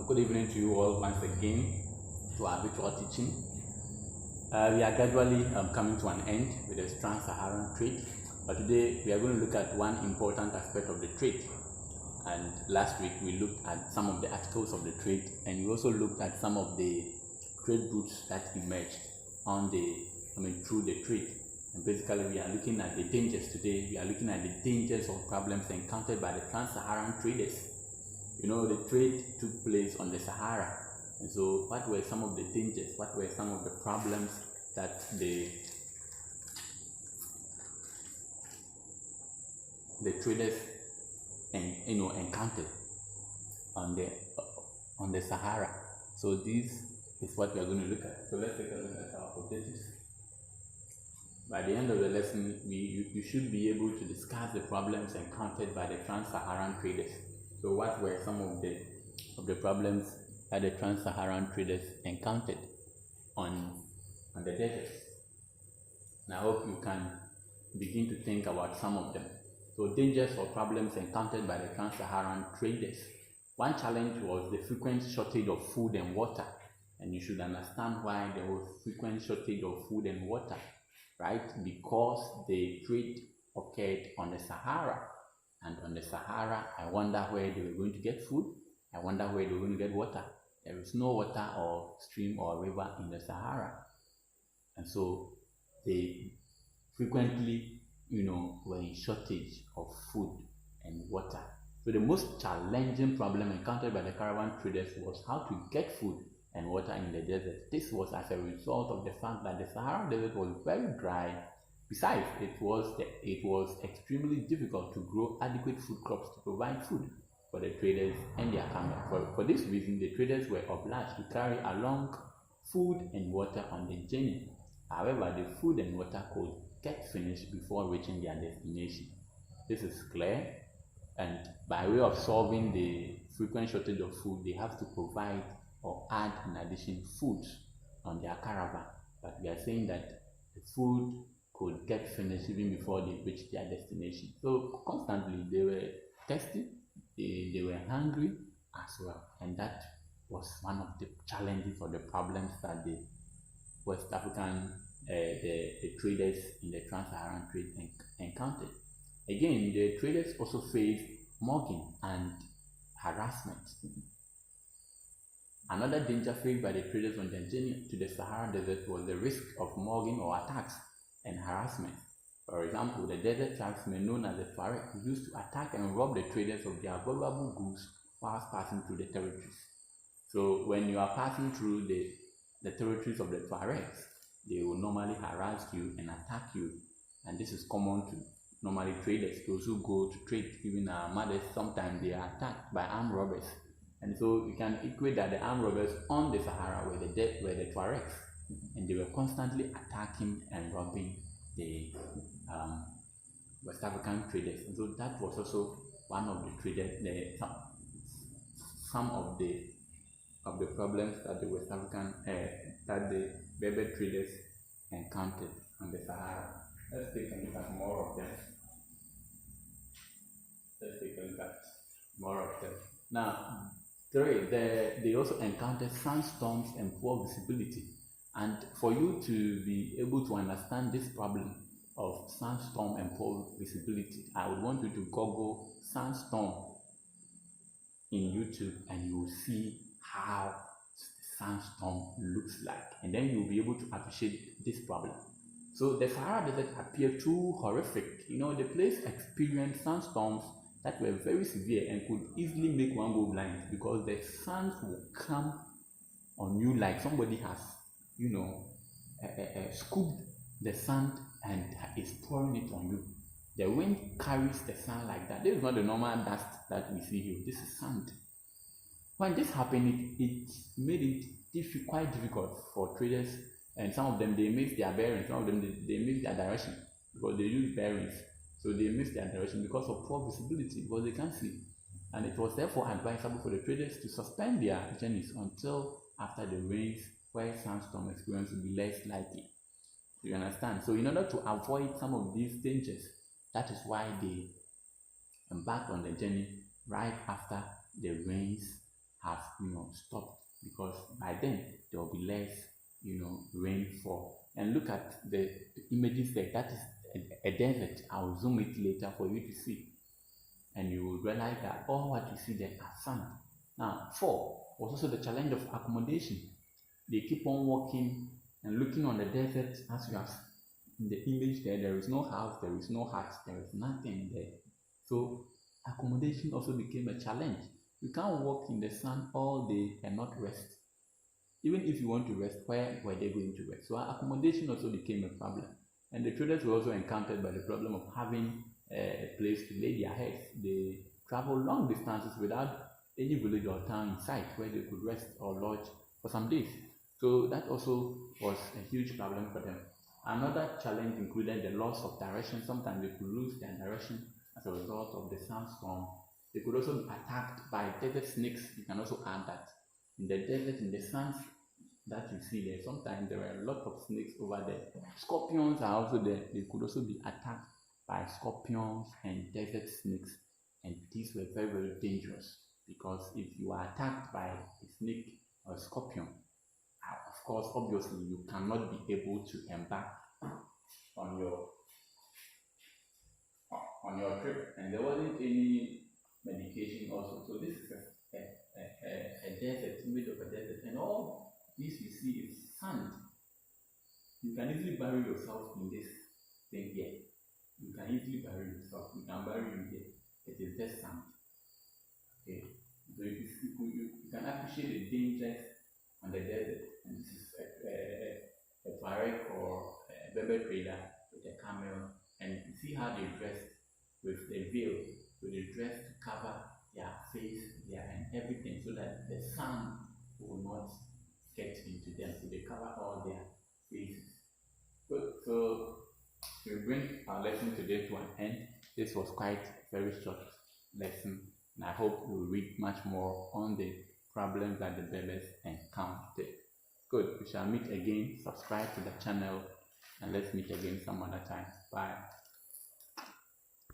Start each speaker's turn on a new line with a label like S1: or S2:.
S1: Good evening to you all once again to our virtual teaching. We are gradually coming to an end with the Trans-Saharan trade, but today we are going to look at one important aspect of the trade. And last week we looked at some of the articles of the trade, and we also looked at some of the trade routes that emerged through the trade. And basically we are looking at the dangers today. We are looking at the dangers or problems encountered by the Trans-Saharan traders. You know, the trade took place on the Sahara, and so what were some of the dangers, what were some of the problems that the traders encountered on the Sahara? So this is what we are going to look at. So let's take a look at our objectives. By the end of the lesson, you should be able to discuss the problems encountered by the Trans-Saharan traders. So what were some of the problems that the Trans-Saharan traders encountered on the desert? And I hope you can begin to think about some of them. So dangers or problems encountered by the Trans-Saharan traders. One challenge was the frequent shortage of food and water. And you should understand why there was frequent shortage of food and water, right? Because the trade occurred on the Sahara. And on the Sahara, I wonder where they were going to get food. I wonder where they were going to get water. There is no water or stream or river in the Sahara. And so they frequently, were in shortage of food and water. So the most challenging problem encountered by the caravan traders was how to get food and water in the desert. This was as a result of the fact that the Sahara Desert was very dry. Besides, it was extremely difficult to grow adequate food crops to provide food for the traders and their camels. For this reason, the traders were obliged to carry along food and water on the journey. However, the food and water could get finished before reaching their destination. This is clear, and by way of solving the frequent shortage of food, they have to provide or add in addition foods on their caravan. But we are saying that the food could get finished even before they reached their destination. So constantly they were thirsty, they were hungry as well, and that was one of the challenges or the problems that the West African the traders in the Trans-Saharan trade encountered. Again, the traders also faced mugging and harassment. Another danger faced by the traders on their journey to the Sahara Desert was the risk of mugging or attacks and harassment. For example, the desert tribesmen known as the Tuareg used to attack and rob the traders of their valuable goods whilst passing through the territories. So when you are passing through the territories of the Tuaregs, they will normally harass you and attack you. And this is common to normally traders, those who go to trade. Even our mothers, sometimes they are attacked by armed robbers. And so you can equate that the armed robbers on the Sahara were the Tuaregs, and they were constantly attacking and robbing the West African traders. And so that was also one of the traders, some of the problems that the West African that the Berber traders encountered on the Sahara. Let's take a look at more of them. Now, they also encountered sandstorms and poor visibility. And for you to be able to understand this problem of sandstorm and poor visibility, I would want you to Google sandstorm in YouTube, and you will see how sandstorm looks like, and then you'll be able to appreciate this problem. So the Sahara Desert appeared too horrific. The place experienced sandstorms that were very severe and could easily make one go blind, because the sun will come on you like somebody has scooped the sand and is pouring it on you. The wind carries the sand like that. This is not the normal dust that we see here. This is sand. When this happened, it made it quite difficult for traders, and some of them, they missed their bearings. Some of them, they missed their direction because they use bearings. So they missed their direction because of poor visibility, because they can't see. And it was therefore advisable for the traders to suspend their journeys until after the rains, where sandstorm experience will be less likely. You understand? So in order to avoid some of these dangers, that is why they embarked on the journey right after the rains have stopped, because by then there will be less rainfall. And look at the images there. That is a desert. I'll zoom it later for you to see, and you will realize that all what you see there are sand. Now 4 was also the challenge of accommodation. They keep on walking and looking on the desert. As you have in the image there is no house, there is no hut, there is nothing there. So accommodation also became a challenge. You can't walk in the sun all day and not rest. Even if you want to rest, where were they going to rest? So accommodation also became a problem. And the traders were also encountered by the problem of having a place to lay their heads. They travel long distances without any village or town in sight where they could rest or lodge for some days. So that also was a huge problem for them. Another challenge included the loss of direction. Sometimes they could lose their direction as a result of the sandstorm. They could also be attacked by desert snakes. You can also add that. In the desert, in the sands that you see there, sometimes there were a lot of snakes over there. Scorpions are also there. They could also be attacked by scorpions and desert snakes. And these were very, very dangerous, because if you are attacked by a snake or a scorpion, of course, obviously, you cannot be able to embark on your trip. And there wasn't any medication also. So this is a desert, image of a desert, and all this you see is sand. You can easily bury yourself in this thing here. You can easily bury yourself. You can bury you here. It is just sand. Okay. So you can appreciate the dangers on the desert. And this is a Tuareg or a Berber trader with a camel, and you see how they dressed with the veil. So they dressed to cover their face, and everything, so that the sun will not get into them. So they cover all their faces. Good. So we bring our lesson today to an end. This was quite a very short lesson, and I hope we'll read much more on the problems that the Berbers encountered. Good. We shall meet again. Subscribe to the channel, and let's meet again some other time. Bye.